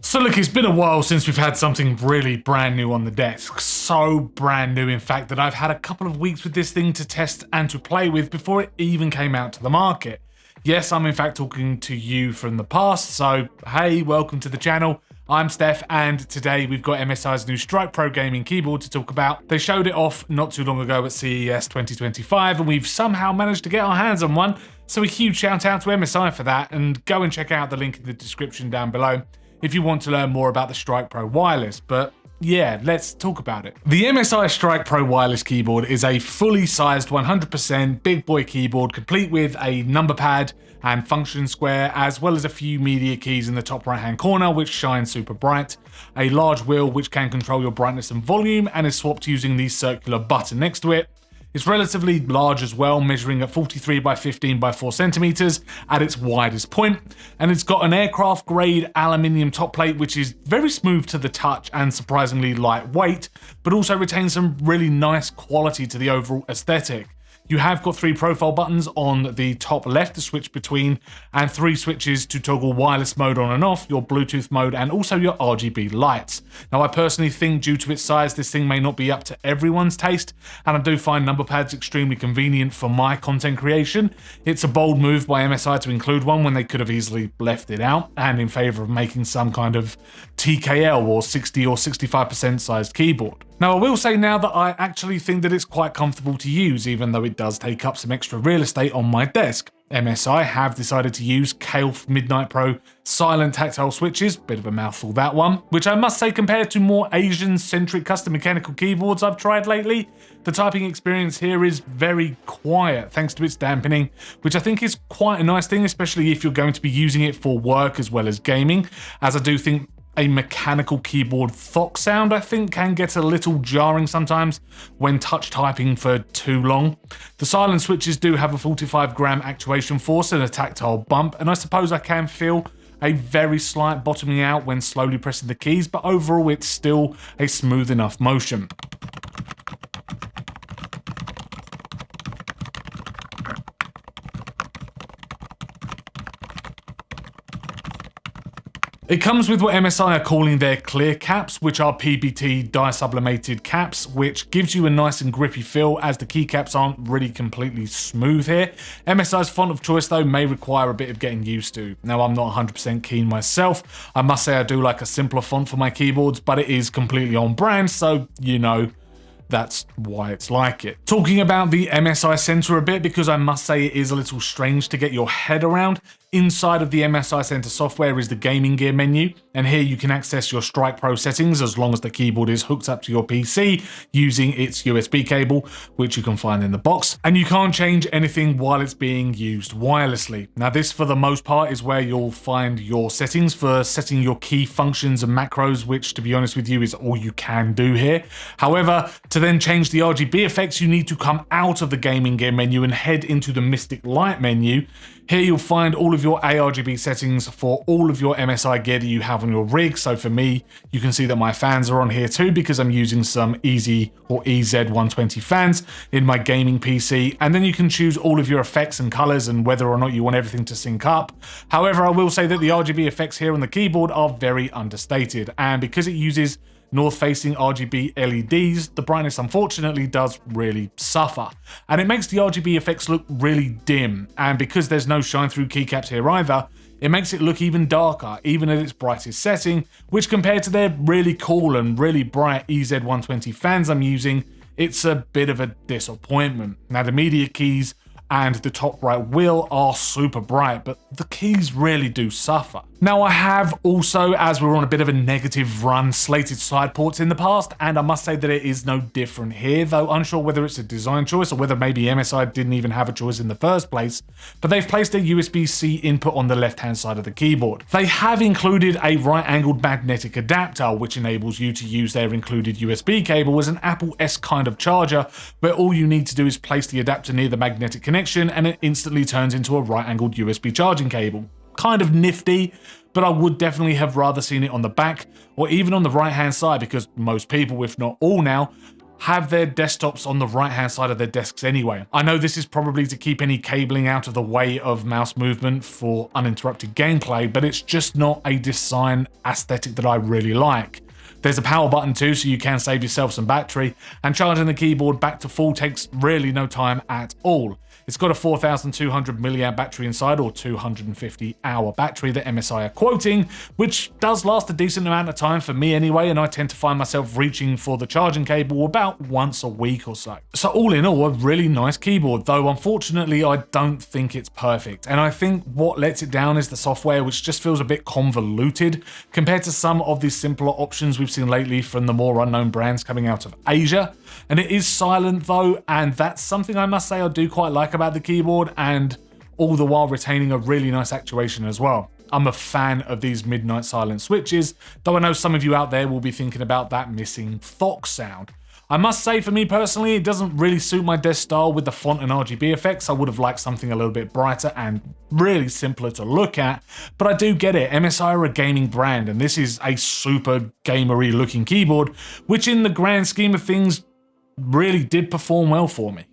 So look, it's been a while since we've had something really brand new on the desk. So brand new, in fact, that I've had a couple of weeks with this thing to test and to play with before it even came out to the market. Yes, I'm in fact talking to you from the past, so hey, welcome to the channel. I'm Steph, and today we've got MSI's new Strike Pro gaming keyboard to talk about. They showed it off not too long ago at CES 2025, and we've somehow managed to get our hands on one, so a huge shout out to MSI for that, and go and check out the link in the description down below if you want to learn more about the Strike Pro Wireless. But yeah, let's talk about it. The MSI Strike Pro Wireless keyboard is a fully sized 100% big boy keyboard, complete with a number pad and function square, as well as a few media keys in the top right hand corner which shine super bright, a large wheel which can control your brightness and volume and is swapped using the circular button next to it. It's relatively large as well, measuring at 43 by 15 by 4 centimeters at its widest point, and it's got an aircraft grade aluminium top plate which is very smooth to the touch and surprisingly lightweight, but also retains some really nice quality to the overall aesthetic. You have got 3 profile buttons on the top left to switch between, and 3 switches to toggle wireless mode on and off, your Bluetooth mode, and also your RGB lights. Now, I personally think due to its size, this thing may not be up to everyone's taste, and I do find number pads extremely convenient for my content creation. It's a bold move by MSI to include one when they could have easily left it out, and in favor of making some kind of TKL or 60 or 65% sized keyboard. Now, I will say now that I actually think that it's quite comfortable to use, even though it does take up some extra real estate on my desk. MSI have decided to use Kailth Midnight Silent tactile switches, bit of a mouthful that one, which I must say compared to more Asian-centric custom mechanical keyboards I've tried lately, the typing experience here is very quiet thanks to its dampening, which I think is quite a nice thing, especially if you're going to be using it for work as well as gaming, as I do think a mechanical keyboard thok sound, I think, can get a little jarring sometimes when touch typing for too long. The silent switches do have a 45-gram actuation force and a tactile bump, and I suppose I can feel a very slight bottoming out when slowly pressing the keys, but overall it's still a smooth enough motion. It comes with what MSI are calling their clear caps, which are PBT dye-sublimated caps, which gives you a nice and grippy feel as the keycaps aren't really completely smooth here. MSI's font of choice though may require a bit of getting used to. Now, I'm not 100% keen myself. I must say I do like a simpler font for my keyboards, but it is completely on brand, so you know, that's why it's like it. Talking about the MSI Centre a bit, because I must say it is a little strange to get your head around. Inside of the MSI Centre software is the gaming gear menu, and here you can access your Strike Pro settings as long as the keyboard is hooked up to your PC using its USB cable, which you can find in the box, and you can't change anything while it's being used wirelessly. Now, this for the most part is where you'll find your settings for setting your key functions and macros, which to be honest with you is all you can do here. However, to then change the RGB effects, you need to come out of the gaming gear menu and head into the Mystic Light menu. Here you'll find all of your ARGB settings for all of your MSI gear that you have on your rig. So for me, you can see that my fans are on here too because I'm using some EZ or EZ120 fans in my gaming PC. And then you can choose all of your effects and colors and whether or not you want everything to sync up. However, I will say that the RGB effects here on the keyboard are very understated. And because it uses north-facing RGB LEDs, the brightness unfortunately does really suffer. And it makes the RGB effects look really dim. And because there's no shine-through keycaps here either, it makes it look even darker, even at its brightest setting, which compared to their really cool and really bright EZ120 fans I'm using, it's a bit of a disappointment. Now, the media keys and the top right wheel are super bright, but the keys really do suffer. Now, I have also, as we're on a bit of a negative run, slated side ports in the past, and I must say that it is no different here, though unsure whether it's a design choice or whether maybe MSI didn't even have a choice in the first place, but they've placed a USB-C input on the left-hand side of the keyboard. They have included a right-angled magnetic adapter, which enables you to use their included USB cable as an Apple-esque kind of charger, where all you need to do is place the adapter near the magnetic connection and it instantly turns into a right-angled USB charging cable. Kind of nifty, but I would definitely have rather seen it on the back or even on the right hand side, because most people, if not all now, have their desktops on the right hand side of their desks anyway. I know this is probably to keep any cabling out of the way of mouse movement for uninterrupted gameplay, but it's just not a design aesthetic that I really like. There's a power button too, so you can save yourself some battery, and charging the keyboard back to full takes really no time at all. It's got a 4,200 milliamp battery inside, or 250 hour battery that MSI are quoting, which does last a decent amount of time for me anyway, and I tend to find myself reaching for the charging cable about once a week or so. So all in all, a really nice keyboard, though unfortunately I don't think it's perfect. And I think what lets it down is the software, which just feels a bit convoluted compared to some of the simpler options we've seen lately from the more unknown brands coming out of Asia. And it is silent though, and that's something I must say I do quite like about the keyboard, and all the while retaining a really nice actuation as well. I'm a fan of these Midnight Silent switches, though I know some of you out there will be thinking about that missing thock sound. I must say, for me personally, it doesn't really suit my desk style with the font and RGB effects. I would have liked something a little bit brighter and really simpler to look at, but I do get it. MSI are a gaming brand, and this is a super gamery looking keyboard, which in the grand scheme of things really did perform well for me.